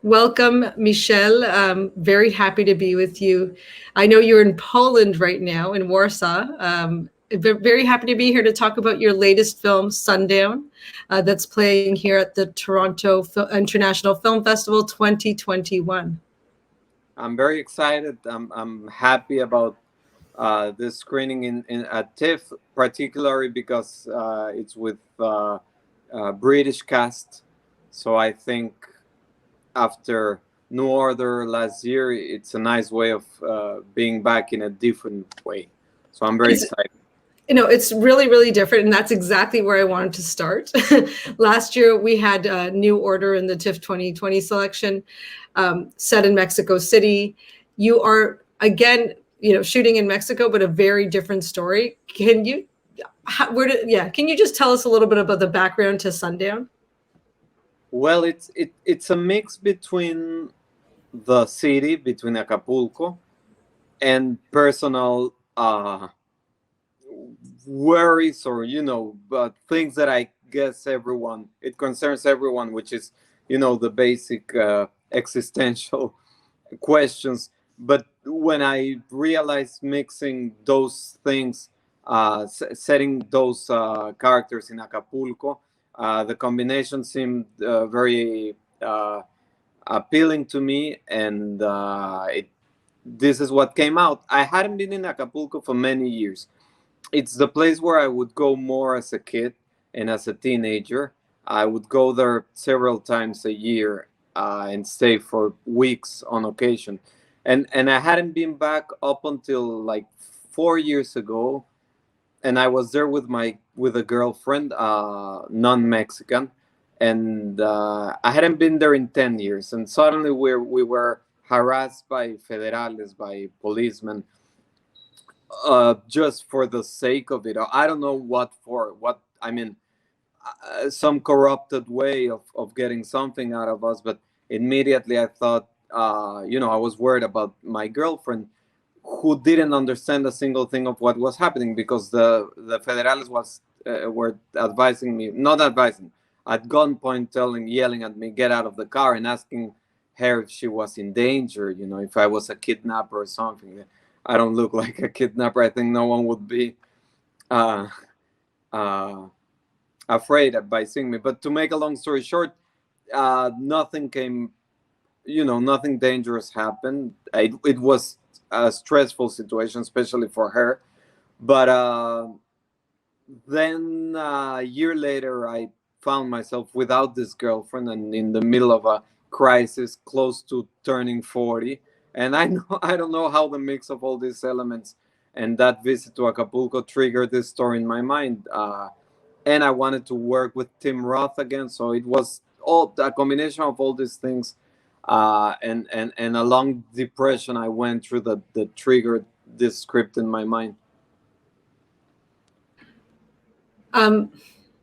Welcome, Michel. Very happy to be with you. I know you're in Poland right now, in Warsaw. Very happy to be here to talk about your latest film, Sundown, that's playing here at the Toronto International Film Festival 2021. I'm very excited. I'm happy about this screening in at Tiff, particularly because it's with British cast. So I think after New Order last year, it's a nice way of being back in a different way. So I'm very excited. It's really, really different, and that's exactly where I wanted to start. Last year, we had New Order in the TIFF 2020 selection, set in Mexico City. You are, again, shooting in Mexico, but a very different story. Can you just tell us a little bit about the background to Sundown? Well, it's a mix between the city, between Acapulco, and personal worries, or but things that I guess it concerns everyone, which is the basic existential questions. But when I realized mixing those things, setting those characters in Acapulco, the combination seemed very appealing to me, and this is what came out. I hadn't been in Acapulco for many years. It's the place where I would go more as a kid and as a teenager. I would go there several times a year and stay for weeks on occasion. And I hadn't been back up until like 4 years ago. And I was there with a girlfriend, non-Mexican. And I hadn't been there in 10 years. And suddenly we were harassed by federales, by policemen, just for the sake of it. I don't know what for. What I mean, some corrupted way of getting something out of us. But immediately I thought, I was worried about my girlfriend, who didn't understand a single thing of what was happening, because the federales were advising me, not advising, at gunpoint, yelling at me, get out of the car, and asking her if she was in danger, if I was a kidnapper or something. I don't look like a kidnapper. I think no one would be afraid by seeing me. But to make a long story short, nothing came, nothing dangerous happened. It was a stressful situation, especially for her. But then a year later, I found myself without this girlfriend and in the middle of a crisis, close to turning 40. And I don't know how the mix of all these elements and that visit to Acapulco triggered this story in my mind. And I wanted to work with Tim Roth again. So it was all a combination of all these things. And a long depression I went through that triggered this script in my mind.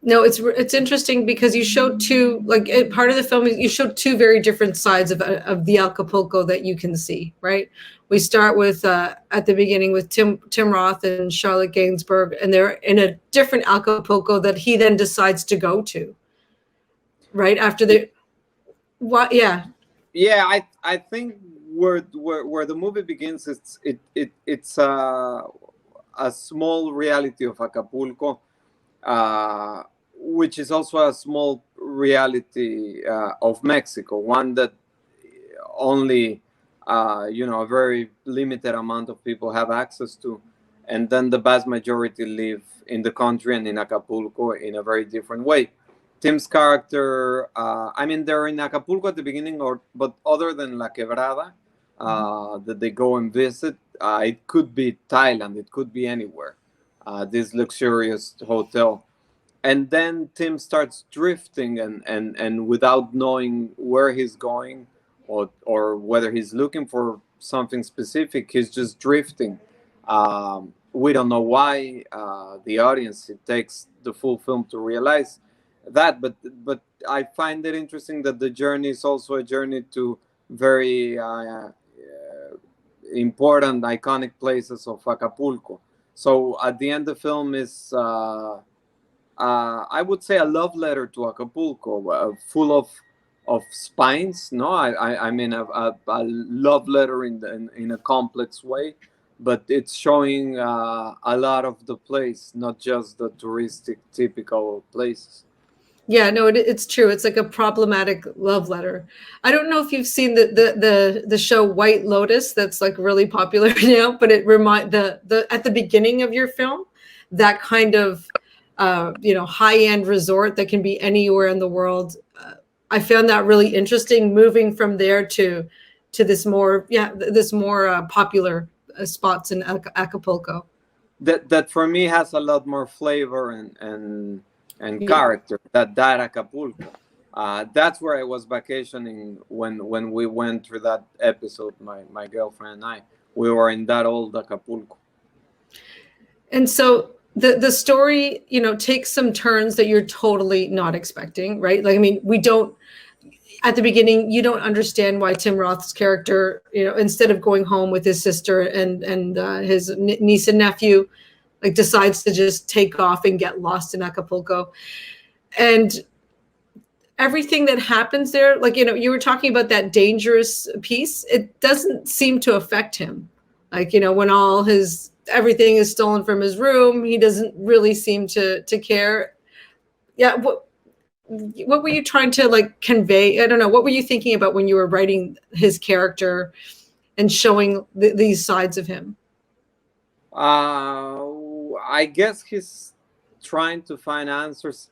No, it's interesting because you showed two, part of the film, you showed two very different sides of the Acapulco that you can see, right? We start with at the beginning with Tim Roth and Charlotte Gainsbourg, and they're in a different Acapulco that he then decides to go to, right after the what? Yeah, I think where the movie begins, it's a small reality of Acapulco, which is also a small reality of Mexico, one that only a very limited amount of people have access to, and then the vast majority live in the country and in Acapulco in a very different way. Tim's character, they're in Acapulco at the beginning, but other than La Quebrada, that they go and visit, it could be Thailand, it could be anywhere, this luxurious hotel. And then Tim starts drifting, and without knowing where he's going or whether he's looking for something specific, he's just drifting. We don't know why. The audience, it takes the full film to realize that, but I find it interesting that the journey is also a journey to very important, iconic places of Acapulco. So at the end, the film is I would say a love letter to Acapulco, full of of spines. No, I mean a love letter in a complex way, but it's showing a lot of the place, not just the touristic typical places. Yeah, no, it's true. It's like a problematic love letter. I don't know if you've seen the show White Lotus that's like really popular now, but it remind the at the beginning of your film, that kind of high-end resort that can be anywhere in the world. I found that really interesting, moving from there to this more popular spots in Acapulco. That for me has a lot more flavor and Yeah. character. That Acapulco. That's where I was vacationing when we went through that episode. My girlfriend and I, we were in that old Acapulco. And so the story, takes some turns that you're totally not expecting, right? Like, I mean, we don't, at the beginning, you don't understand why Tim Roth's character, instead of going home with his sister and his niece and nephew, like decides to just take off and get lost in Acapulco. And everything that happens there, like, you were talking about that dangerous piece, it doesn't seem to affect him. Like, when everything is stolen from his room, he doesn't really seem to care. Yeah. What were you trying to like convey? I don't know. What were you thinking about when you were writing his character and showing these sides of him? I guess he's trying to find answers.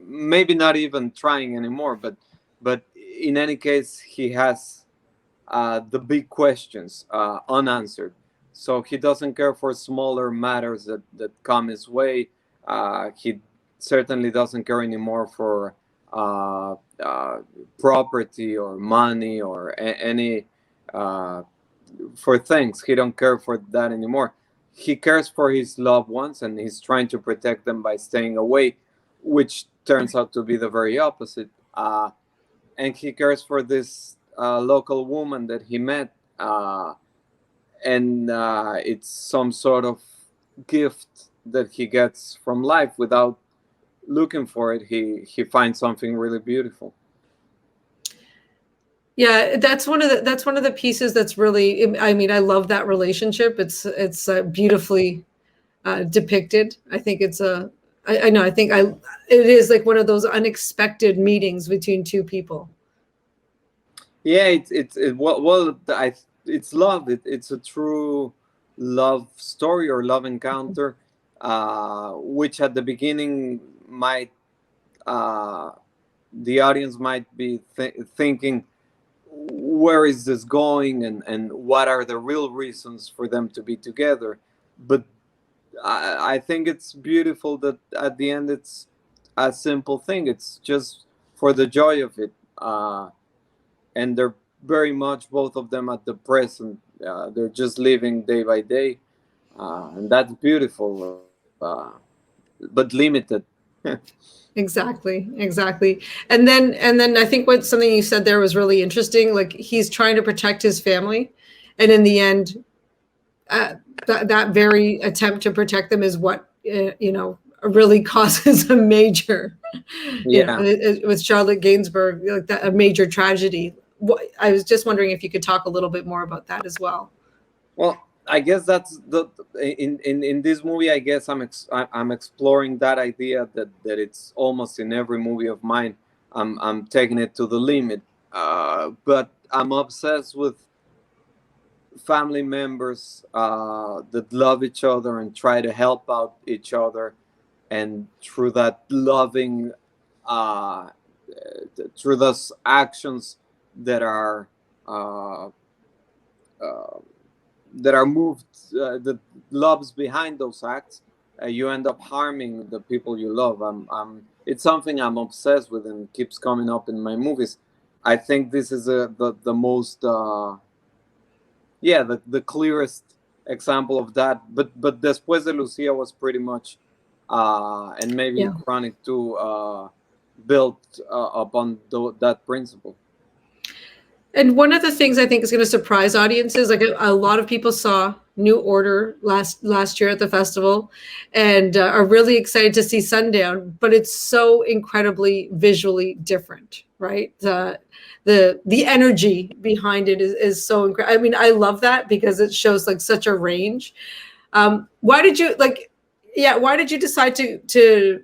Maybe not even trying anymore, but in any case, he has the big questions unanswered. So he doesn't care for smaller matters that come his way. He certainly doesn't care anymore for property or money or any for things. He don't care for that anymore. He cares for his loved ones, and he's trying to protect them by staying away, which turns out to be the very opposite. And he cares for this local woman that he met, and it's some sort of gift that he gets from life without looking for it. He finds something really beautiful. Yeah, that's one of the pieces that's really, I mean, I love that relationship. It's beautifully depicted. I think I know, it is like one of those unexpected meetings between two people. Yeah, it's love. It's a true love story or love encounter, which at the beginning might the audience might be thinking, where is this going, and what are the real reasons for them to be together. But I think it's beautiful that at the end it's a simple thing. It's just for the joy of it. And they're very much both of them at the present. They're just living day by day, and that's beautiful, but limited. Exactly. And then I think something you said there was really interesting. Like, he's trying to protect his family, and in the end, that very attempt to protect them is what really causes a major, Yeah. with Charlotte Gainsbourg, like that, a major tragedy. I was just wondering if you could talk a little bit more about that as well. Well, I guess that's in this movie. I guess I'm exploring that idea that it's almost in every movie of mine. I'm taking it to the limit, but I'm obsessed with family members that love each other and try to help out each other, and through that loving, uh, through those actions that are. Uh, that are moved, that loves behind those acts, you end up harming the people you love. It's something I'm obsessed with and keeps coming up in my movies. I think this is the most, the clearest example of that. But Después de Lucia was pretty much, and maybe Yeah. Chronic too, built upon that principle. And one of the things I think is going to surprise audiences, like a lot of people saw New Order last year at the festival, and are really excited to see Sundown. But it's so incredibly visually different, right? The energy behind it is so incredible. I mean, I love that because it shows like such a range. Why did you like? Yeah, why did you decide to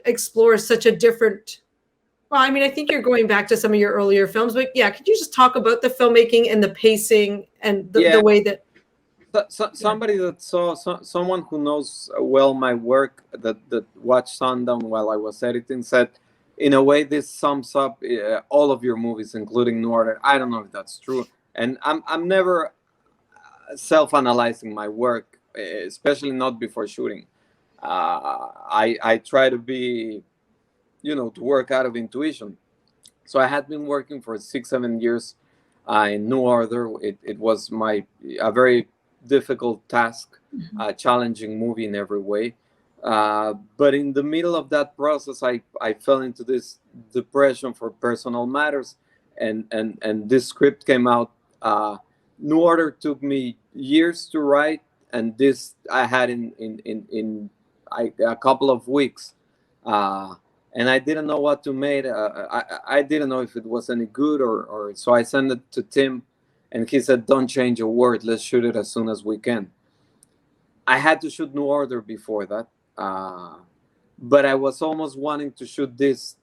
explore such a different? Well, I mean, I think you're going back to some of your earlier films, but yeah, could you just talk about the filmmaking and the pacing and the Yeah, way that? Yeah. somebody that saw someone who knows well my work, that watched Sundown while I was editing, said, in a way, this sums up all of your movies, including New Order. I don't know if that's true, and I'm never self-analyzing my work, especially not before shooting. I try to be, to work out of intuition. So I had been working for 6-7 years in New Order. It was a very difficult task, a challenging movie in every way. But in the middle of that process, I fell into this depression for personal matters, and this script came out. New Order took me years to write, and this I had in a couple of weeks. And I didn't know what to make. I didn't know if it was any good, or so I sent it to Tim, and he said, "Don't change a word. Let's shoot it as soon as we can." I had to shoot New Order before that, but I was almost wanting to shoot this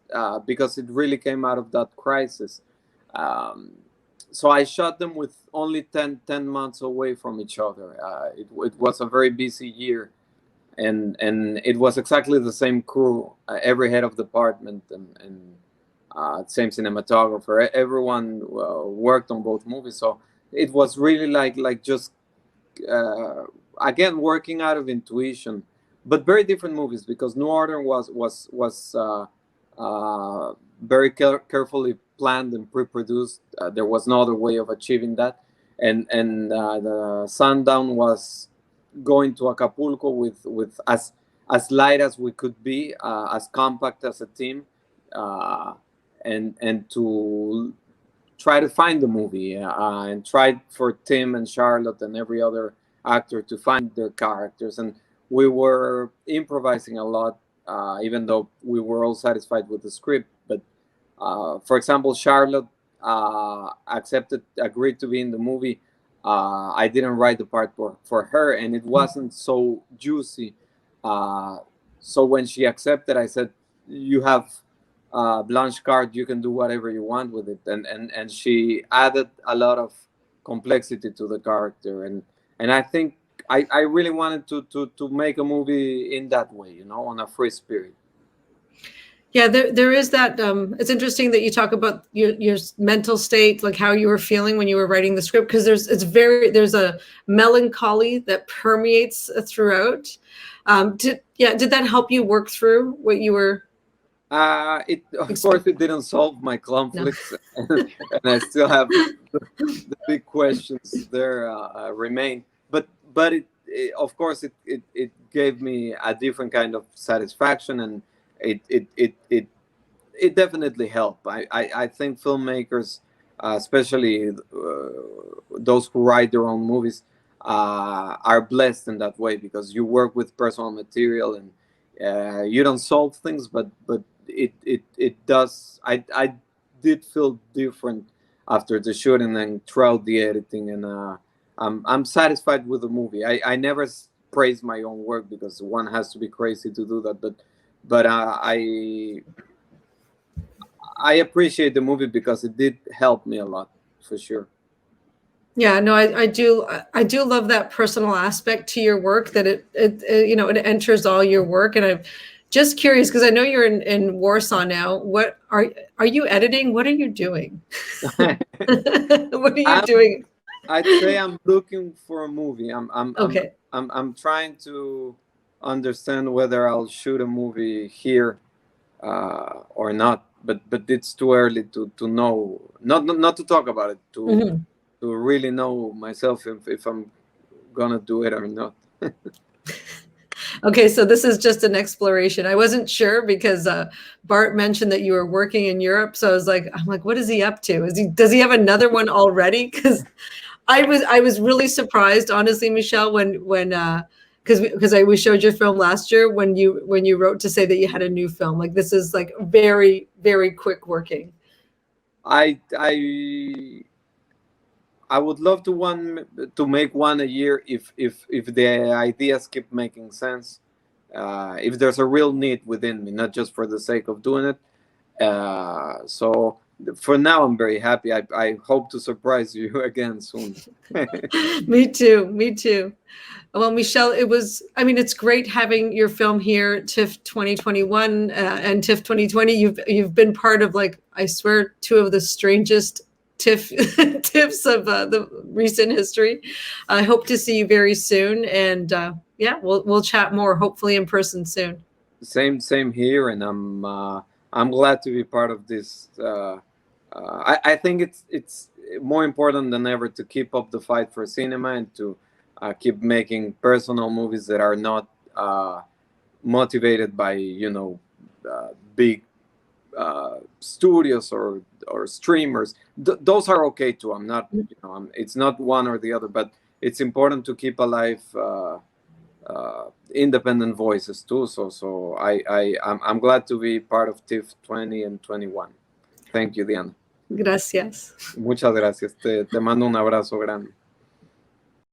because it really came out of that crisis. So I shot them with only 10 months away from each other. It was a very busy year. And it was exactly the same crew, every head of department and same cinematographer. Everyone worked on both movies, so it was really like just again working out of intuition, but very different movies because New Order was very carefully planned and pre-produced. There was no other way of achieving that, and the Sundown was going to Acapulco with as light as we could be, as compact as a team, and to try to find the movie, and try for Tim and Charlotte and every other actor to find their characters. And we were improvising a lot, even though we were all satisfied with the script. But for example, Charlotte agreed to be in the movie. I didn't write the part for her, and it wasn't so juicy. So when she accepted, I said, "You have blanche carte. You can do whatever you want with it." And she added a lot of complexity to the character, and I think I really wanted to make a movie in that way, on a free spirit. Yeah, there is that. It's interesting that you talk about your mental state, like how you were feeling when you were writing the script, because there's a melancholy that permeates throughout. Did that help you work through what you were? Of course, it didn't solve my conflicts, no. And I still have the big questions there remain. But of course, it gave me a different kind of satisfaction, and it definitely helped. I think filmmakers, especially those who write their own movies, are blessed in that way, because you work with personal material, and you don't solve things, but it does. I did feel different after the shooting and throughout the editing, and I'm satisfied with the movie. I never praise my own work, because one has to be crazy to do that, but I appreciate the movie because it did help me a lot, for sure. Yeah, no, I do love that personal aspect to your work, that it enters all your work. And I'm just curious, because I know you're in Warsaw now. What are you editing? What are you doing? What are you doing? I'd say I'm looking for a movie. Okay. I'm trying to understand whether I'll shoot a movie here or not. But it's too early to know. Not to talk about it. To really know myself if I'm gonna do it or not. Okay, so this is just an exploration. I wasn't sure because Bart mentioned that you were working in Europe, so I'm like, what is he up to? Does he have another one already? Because I was really surprised, honestly, Michel, when because we showed your film last year when you wrote to say that you had a new film. Like this is like very, very quick working. I would love to make one a year if the ideas keep making sense. If there's a real need within me, not just for the sake of doing it. So for now, I'm very happy. I hope to surprise you again soon. Me too. Me too. Well, Michel, it's great having your film here, TIFF 2021 and TIFF 2020. You've been part of, like, I swear, two of the strangest TIFFs of the recent history. I hope to see you very soon, and yeah, we'll chat more, hopefully in person soon. Same here, and I'm glad to be part of this. I think it's more important than ever to keep up the fight for cinema and to keep making personal movies that are not motivated by big studios or streamers. Those are okay too. I'm not, it's not one or the other, but it's important to keep alive independent voices too. So I'm glad to be part of TIFF 20 and 21. Thank you, Diana. Gracias. Muchas gracias. Te mando un abrazo grande.